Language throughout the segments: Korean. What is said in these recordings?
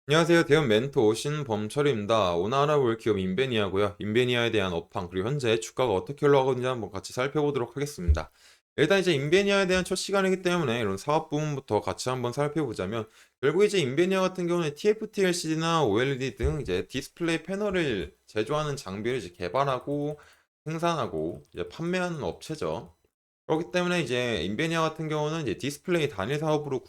안녕하세요. 대형 멘토 신범철입니다. 오늘 알아볼 기업 인베니아고요. 인베니아에 대한 업황 그리고 현재 주가가 어떻게 흘러가는지 한번 같이 살펴보도록 하겠습니다. 일단 이제 인베니아에 대한 첫 시간이기 때문에 이런 사업 부분부터 같이 한번 살펴보자면 결국 이제 인베니아 같은 경우는 TFT-LCD나 OLED 등 이제 디스플레이 패널을 제조하는 장비를 이제 개발하고 생산하고 이제 판매하는 업체죠. 그렇기 때문에 이제 인베니아 같은 경우는 이제 디스플레이 단일 사업부로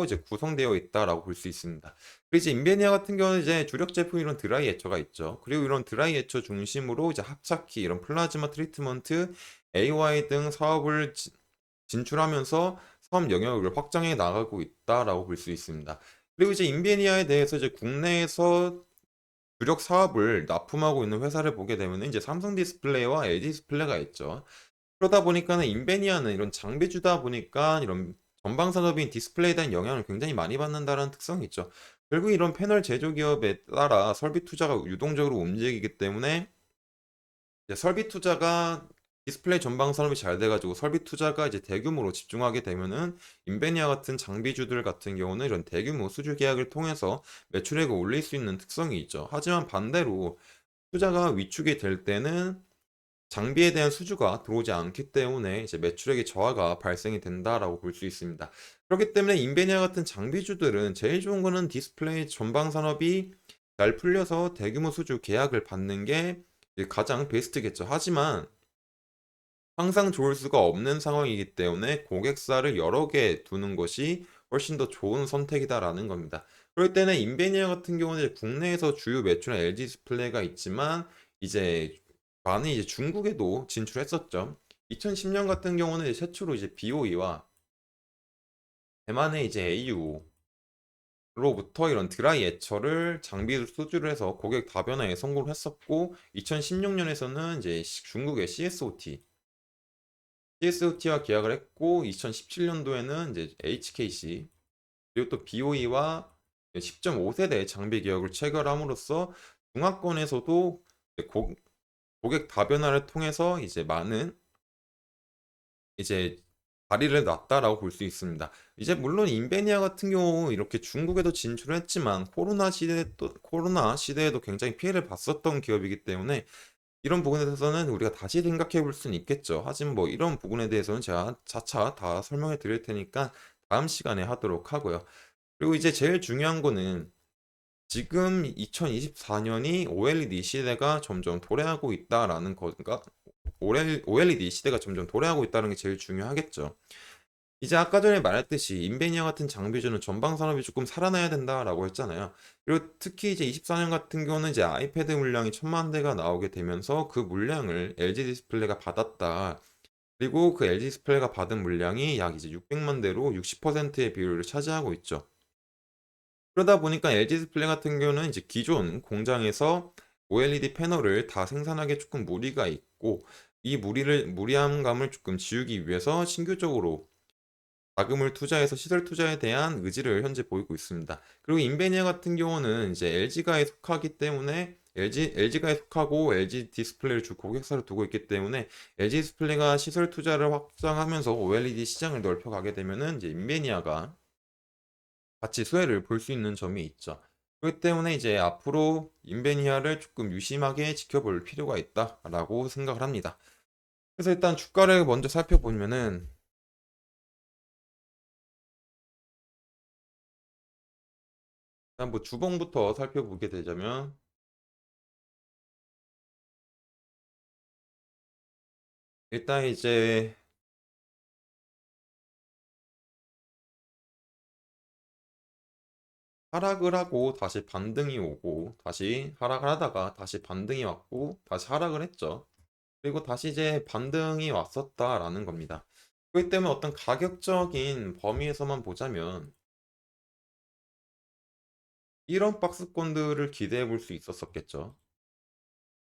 이제 구성되어 있다라고 볼 수 있습니다. 그리고 이제 인베니아 같은 경우는 이제 주력 제품 이런 드라이 에처가 있죠. 그리고 이런 드라이 에처 중심으로 이제 합착기, 이런 플라즈마 트리트먼트, AOI 등 사업을 진출하면서 사업 영역을 확장해 나가고 있다라고 볼 수 있습니다. 그리고 이제 인베니아에 대해서 이제 국내에서 주력 사업을 납품하고 있는 회사를 보게 되면 이제 삼성 디스플레이와 LG 디스플레이가 있죠. 그러다 보니까는 인베니아는 이런 장비주다 보니까 이런 전방 산업인 디스플레이에 대한 영향을 굉장히 많이 받는다는 특성이 있죠. 결국 이런 패널 제조 기업에 따라 설비 투자가 유동적으로 움직이기 때문에 이제 설비 투자가 디스플레이 전방 산업이 잘 돼가지고 설비 투자가 이제 대규모로 집중하게 되면은 인베니아 같은 장비주들 같은 경우는 이런 대규모 수주 계약을 통해서 매출액을 올릴 수 있는 특성이 있죠. 하지만 반대로 투자가 위축이 될 때는 장비에 대한 수주가 들어오지 않기 때문에 이제 매출액의 저하가 발생이 된다라고 볼 수 있습니다. 그렇기 때문에 인베니아 같은 장비주들은 제일 좋은 거는 디스플레이 전방 산업이 잘 풀려서 대규모 수주 계약을 받는 게 가장 베스트겠죠. 하지만 항상 좋을 수가 없는 상황이기 때문에 고객사를 여러 개 두는 것이 훨씬 더 좋은 선택이다라는 겁니다. 그럴 때는 인베니아 같은 경우는 이제 국내에서 주요 매출은 LG 디스플레이가 있지만 이제 많이 이제 중국에도 진출했었죠. 2010년 같은 경우는 이제 최초로 이제 BOE와 대만의 이제 AU로부터 이런 드라이 에처를 장비 수주를 해서 고객 다변화에 성공을 했었고 2016년에서는 이제 중국의 CSOT와 계약을 했고 2017년도에는 이제 HKC 그리고 또 BOE와 10.5세대 장비 계약을 체결함으로써 중화권에서도 고, 고객 다변화를 통해서 이제 많은 이제 다리를 놨다라고 볼 수 있습니다. 이제 물론 인베니아 같은 경우 이렇게 중국에도 진출을 했지만 코로나 시대에도 굉장히 피해를 봤었던 기업이기 때문에 이런 부분에 대해서는 우리가 다시 생각해 볼 수는 있겠죠. 하지만 뭐 이런 부분에 대해서는 제가 차차 다 설명해 드릴 테니까 다음 시간에 하도록 하고요. 그리고 이제 제일 중요한 거는 지금 2024년이 OLED 시대가 점점 도래하고 있다라는 거가 OLED 시대가 점점 도래하고 있다는 게 제일 중요하겠죠. 이제 아까 전에 말했듯이 인베니아 같은 장비주는 전방 산업이 조금 살아나야 된다라고 했잖아요. 그리고 특히 이제 24년 같은 경우는 이제 아이패드 물량이 1000만 대가 나오게 되면서 그 물량을 LG 디스플레이가 받았다. 그리고 그 LG 디스플레이가 받은 물량이 약 이제 600만 대로 60%의 비율을 차지하고 있죠. 그러다 보니까 LG 디스플레이 같은 경우는 이제 기존 공장에서 OLED 패널을 다 생산하기에 조금 무리가 있고 이 무리한 감을 조금 지우기 위해서 신규적으로 자금을 투자해서 시설 투자에 대한 의지를 현재 보이고 있습니다. 그리고 인베니아 같은 경우는 이제 LG가에 속하기 때문에 LG가에 속하고 LG 디스플레이를 주 고객사로 두고 있기 때문에 LG 디스플레이가 시설 투자를 확장하면서 OLED 시장을 넓혀가게 되면은 이제 인베니아가 같이 수혜를 볼 수 있는 점이 있죠. 그렇기 때문에 이제 앞으로 인베니아를 조금 유심하게 지켜볼 필요가 있다라고 생각을 합니다. 그래서 일단 주가를 먼저 살펴보면은 일단 뭐 주봉부터 살펴보게 되자면 일단 이제 하락을 하고 다시 반등이 오고 다시 하락을 하다가 다시 반등이 왔고 다시 하락을 했죠. 그리고 다시 이제 반등이 왔었다라는 겁니다. 그렇기 때문에 어떤 가격적인 범위에서만 보자면 이런 박스권들을 기대해 볼 수 있었었겠죠.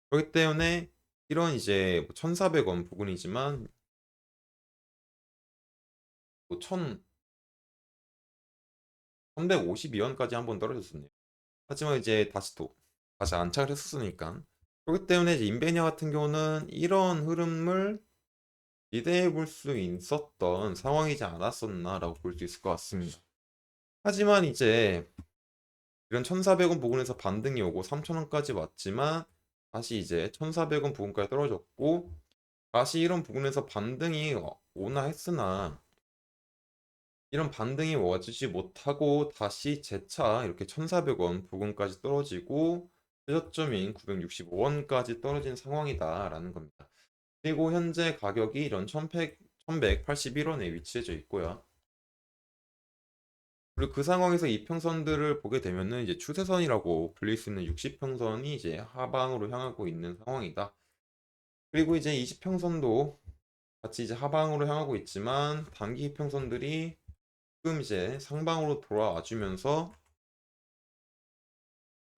그렇기 때문에 이런 이제 1,400원 부근이지만 뭐 1,352원까지 한번 떨어졌었네요. 하지만 이제 다시 안착을 했었으니까. 그렇기 때문에 이제 인베니아 같은 경우는 이런 흐름을 기대해 볼 수 있었던 상황이지 않았었나라고 볼 수 있을 것 같습니다. 하지만 이제 이런 1,400원 부근에서 반등이 오고 3,000원까지 왔지만 다시 이제 1,400원 부근까지 떨어졌고 다시 이런 부분에서 반등이 오나 했으나 이런 반등이 와주지 못하고 다시 재차 이렇게 1,400원 부근까지 떨어지고 최저점인 965원까지 떨어진 상황이다라는 겁니다. 그리고 현재 가격이 이런 1,181원에 위치해져 있고요. 그리고 그 상황에서 이평선들을 보게 되면은 이제 추세선이라고 불릴 수 있는 60평선이 이제 하방으로 향하고 있는 상황이다. 그리고 이제 20평선도 같이 이제 하방으로 향하고 있지만 단기 이평선들이 지금 이제 상방으로 돌아와 주면서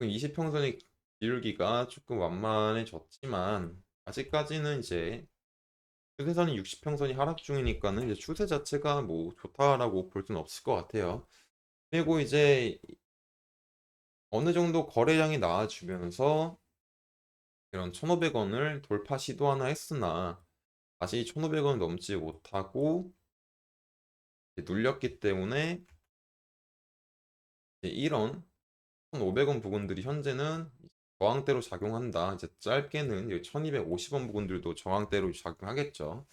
20평선의 기울기가 조금 완만해졌지만 아직까지는 이제 추세선이 60평선이 하락 중이니까는 이제 추세 자체가 뭐 좋다라고 볼 수는 없을 것 같아요. 그리고 이제 어느 정도 거래량이 나와주면서 이런 1,500원을 돌파 시도하나 했으나 다시 1,500원 넘지 못하고 눌렸기 때문에 이런 1,500원 부근들이 현재는 저항대로 작용한다. 이제 짧게는 1,250원 부근들도 저항대로 작용하겠죠.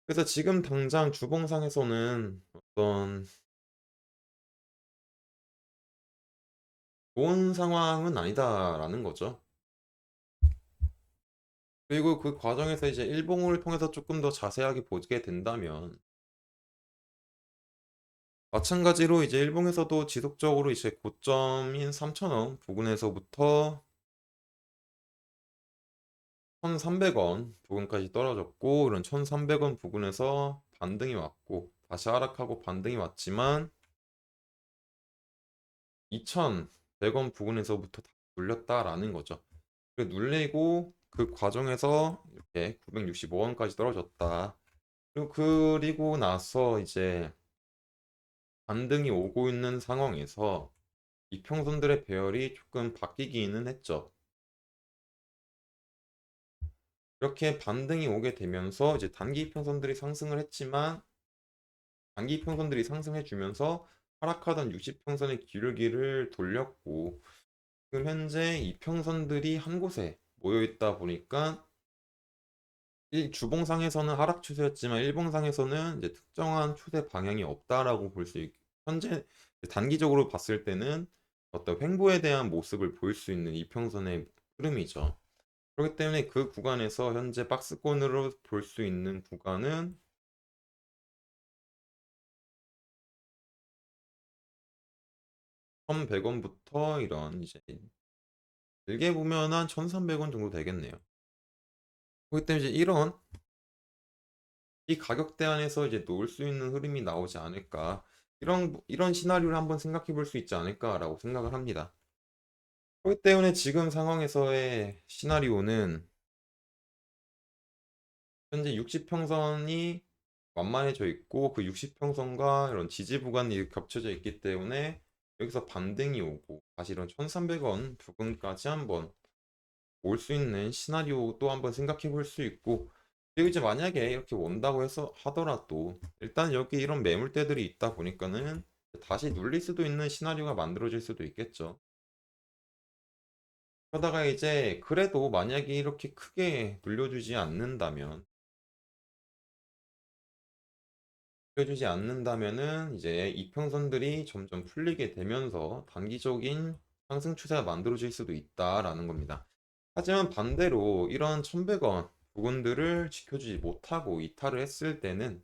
그래서 지금 당장 주봉상에서는 어떤 좋은 상황은 아니다라는 거죠. 그리고 그 과정에서 이제 일봉을 통해서 조금 더 자세하게 보게 된다면 마찬가지로 이제 일봉에서도 지속적으로 이제 고점인 3,000원 부근에서부터 1,300원 부근까지 떨어졌고 이런 1,300원 부근에서 반등이 왔고 다시 하락하고 반등이 왔지만 2,100원 부근에서부터 다 눌렸다라는 거죠. 눌리고 그 과정에서 이렇게 965원까지 떨어졌다. 그리고 나서 이제 반등이 오고 있는 상황에서 이평선들의 배열이 조금 바뀌기는 했죠. 이렇게 반등이 오게 되면서 이제 단기 이평선들이 상승을 했지만 단기 이평선들이 상승해 주면서 하락하던 60평선의 기울기를 돌렸고 지금 현재 이평선들이 한 곳에 모여 있다 보니까 주봉상에서는 하락 추세였지만 일봉상에서는 이제 특정한 추세 방향이 없다라고 볼 수 현재 단기적으로 봤을 때는 어떤 횡보에 대한 모습을 보일 수 있는 이평선의 흐름이죠. 그렇기 때문에 그 구간에서 현재 박스권으로 볼 수 있는 구간은 1,100원부터 이런 이제 길게 보면 한 1,300원 정도 되겠네요. 그렇기 때문에 이제 이런 이 가격대 안에서 이제 놓을 수 있는 흐름이 나오지 않을까. 이런 시나리오를 한번 생각해 볼 수 있지 않을까라고 생각을 합니다. 그렇기 때문에 지금 상황에서의 시나리오는 현재 60평선이 완만해져 있고 그 60평선과 이런 지지 구간이 겹쳐져 있기 때문에 여기서 반등이 오고 다시 이런 1,300원 부근까지 한번 올 수 있는 시나리오도 한번 생각해 볼 수 있고 그리고 이제 만약에 이렇게 온다고 해서 하더라도 일단 여기 이런 매물대들이 있다 보니까는 다시 눌릴 수도 있는 시나리오가 만들어질 수도 있겠죠. 그러다가 이제 그래도 만약에 이렇게 크게 눌려주지 않는다면은 이제 이평선들이 점점 풀리게 되면서 단기적인 상승 추세가 만들어질 수도 있다라는 겁니다. 하지만 반대로 이런 1,100원 부분들을 지켜주지 못하고 이탈을 했을 때는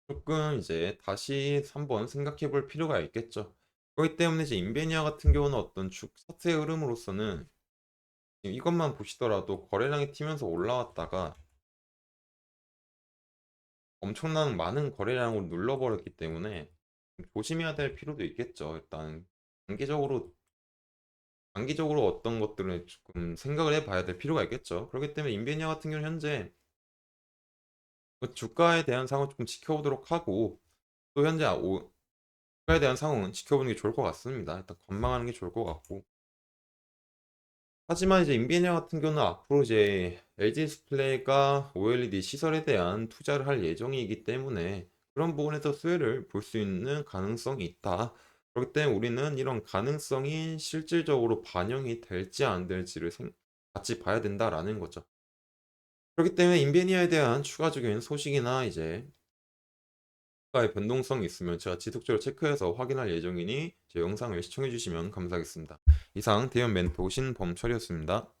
조금 이제 다시 한번 생각해 볼 필요가 있겠죠. 그렇기 때문에 이제 인베니아 같은 경우는 어떤 차트의 흐름으로서는 지금 이것만 보시더라도 거래량이 튀면서 올라왔다가 엄청난 많은 거래량으로 눌러버렸기 때문에 조심해야 될 필요도 있겠죠. 일단 단기적으로 단기적으로 어떤 것들을 조금 생각을 해봐야 될 필요가 있겠죠. 그렇기 때문에 인베니아 같은 경우는 현재 그 주가에 대한 상황 조금 지켜보도록 하고 또 현재 주가에 대한 상황은 지켜보는 게 좋을 것 같습니다. 일단 관망하는 게 좋을 것 같고 하지만 이제 인베니아 같은 경우는 앞으로 이제 LG 디스플레이가 OLED 시설에 대한 투자를 할 예정이기 때문에 그런 부분에서 수혜를 볼 수 있는 가능성이 있다. 그렇기 때문에 우리는 이런 가능성이 실질적으로 반영이 될지 안 될지를 같이 봐야 된다라는 거죠. 그렇기 때문에 인베니아에 대한 추가적인 소식이나 이제 주가의 변동성이 있으면 제가 지속적으로 체크해서 확인할 예정이니 제 영상을 시청해 주시면 감사하겠습니다. 이상 대형 멘토 신범철이었습니다.